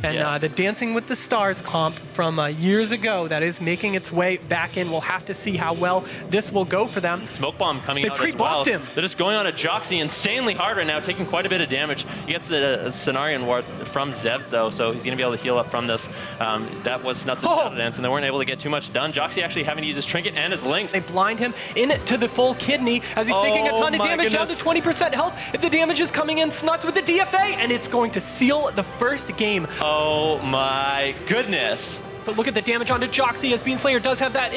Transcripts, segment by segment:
And the Dancing with the Stars comp from years ago that is making its way back in. We'll have to see how well this will go for them. Smoke Bomb coming out as well. They pre-buffed him. They're just going on a Joxy insanely hard right now, taking quite a bit of damage. He gets the Cenarian Ward from Zevs, though, so he's going to be able to heal up from this. That was Snutz' Shadow Dance, and they weren't able to get too much done. Joxy actually having to use his Trinket and his Link. They blind him into the full kidney as he's taking a ton of damage, down to 20% health. If the damage is coming in, Snutz with the DFA, and it's going to seal the first game. Oh my goodness. But look at the damage onto Joxy as Beanslayer does have that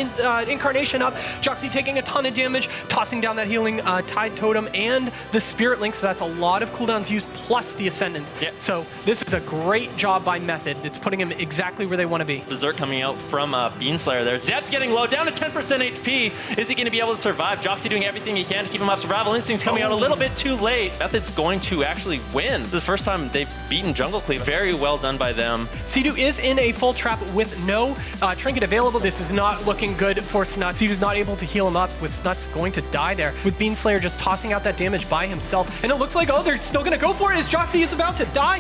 incarnation up. Joxy taking a ton of damage, tossing down that healing Tide Totem and the Spirit Link, so that's a lot of cooldowns used plus the Ascendance. Yep. So this is a great job by Method. It's putting him exactly where they want to be. Berserk coming out from Beanslayer there. Zed's getting low, down to 10% HP. Is he going to be able to survive? Joxy doing everything he can to keep him up. Survival Instinct's coming out a little bit too late. Method's going to actually win. This is the first time they've beaten Jungle Cleave. Very well done by them. Cdew is in a full trap with no Trinket available. This is not looking good for Snutz. He was not able to heal him up, with Snutz going to die there, with Beanslayer just tossing out that damage by himself. And it looks like, oh, they're still going to go for it as Joxy is about to die.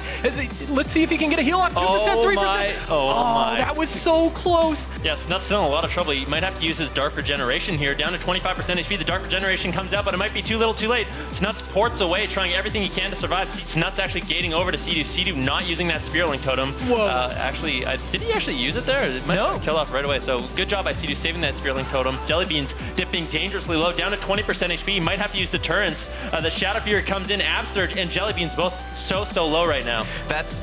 Let's see if he can get a heal up. 2%, 3%. Oh my. That was so close. Yeah, Snutz still in a lot of trouble. He might have to use his Dark Regeneration here. Down to 25% HP. The Dark Regeneration comes out, but it might be too little too late. Snutz ports away, trying everything he can to survive. Snutz actually gating over to Cdew. Cdew not using that Spirit Link Totem. Whoa. Actually, did he actually use it there? It might have kill off right away. So good job by Cdew saving that Spirit Link Totem. Jellybeans dipping dangerously low, down to 20% HP. Might have to use deterrence. The Shadow Fury comes in. Absterge and Jellybeans both so low right now. That's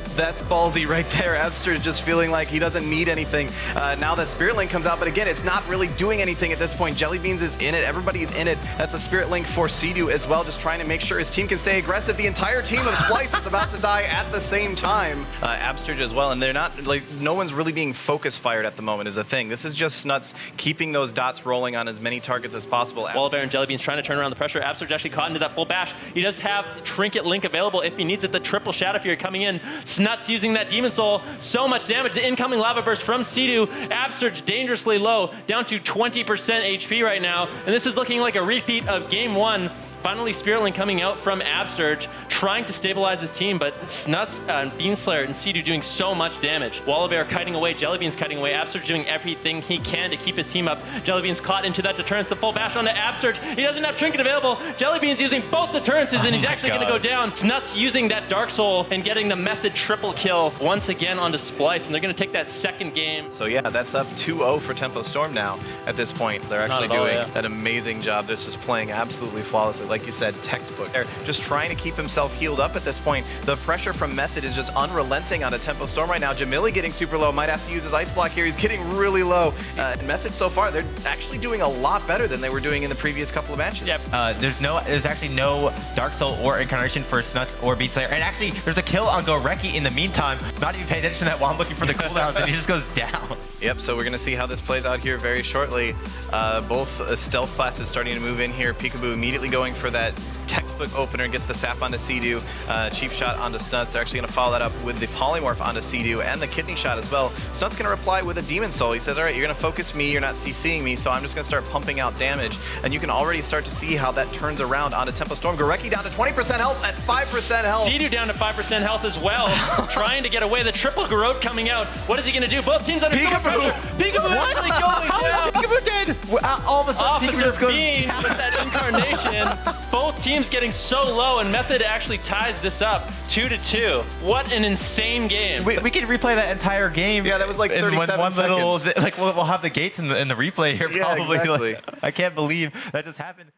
ballsy right there. Absterge just feeling like he doesn't need anything. Now that Spirit Link comes out, but again, it's not really doing anything at this point. Jellybeans is in it. Everybody's in it. That's a Spirit Link for Cdew as well, just trying to make sure his team can stay aggressive. The entire team of Splice is about to die at the same time. Absterge as well, and they're not, like, no one's really being focus fired at the moment is a thing. This is just Snutz keeping those dots rolling on as many targets as possible. Qualifier and Jellybeans trying to turn around the pressure. Absterge actually caught into that full bash. He does have Trinket Link available if he needs it. The triple Shadow Fury coming in. Snutz using that Demon Soul. So much damage. The incoming Lava Burst from Cdew. Absterge dangerously low, down to 20% HP right now. And this is looking like a repeat of game 1. Finally, Spirit Link coming out from Absterge, trying to stabilize his team, but Snutz and Beanslayer and Cdew doing so much damage. Wallabear kiting away, Jellybeans kiting away, Absterge doing everything he can to keep his team up. Jellybeans caught into that deterrence, the full bash onto Absterge. He doesn't have Trinket available. Jellybeans using both deterrences, and he's actually going to go down. Snutz using that Dark Soul and getting the Method triple kill once again onto Splice, and they're going to take that second game. So yeah, that's up 2-0 for Tempo Storm now at this point. They're actually doing an amazing job. They're just playing absolutely flawlessly. Like you said, textbook. They're just trying to keep himself healed up at this point. The pressure from Method is just unrelenting on a Tempo Storm right now. Jamili getting super low, might have to use his Ice Block here. He's getting really low. And Method so far, they're actually doing a lot better than they were doing in the previous couple of matches. Yep. There's actually no Dark Soul or Incarnation for Snutz or Beanslayer. And actually, there's a kill on Goreki in the meantime. Not even paying attention to that while I'm looking for the cooldowns, and he just goes down. Yep, so we're going to see how this plays out here very shortly. Both stealth classes starting to move in here. Peekaboo immediately going for that textbook opener, gets the sap onto Cdew, cheap shot onto Snutz. They're actually going to follow that up with the polymorph onto Cdew and the kidney shot as well. Snutz going to reply with a Demon Soul. He says, all right, you're going to focus me, you're not CCing me, so I'm just going to start pumping out damage. And you can already start to see how that turns around onto Tempo Storm. Goreki down to 20% health at 5% health. Cdew down to 5% health as well, trying to get away. The triple Garrote coming out. What is he going to do? Both teams under so much pressure. Peekaboo actually going down. Peekaboo dead! All of a sudden, Peekaboo just goes down. With that incarnation. Both teams getting so low, and Method actually ties this up 2-2. What an insane game. We can replay that entire game. Yeah, that was like 37 seconds. seconds. Like we'll have the gates in the replay here probably. Yeah, exactly. Like, I can't believe that just happened.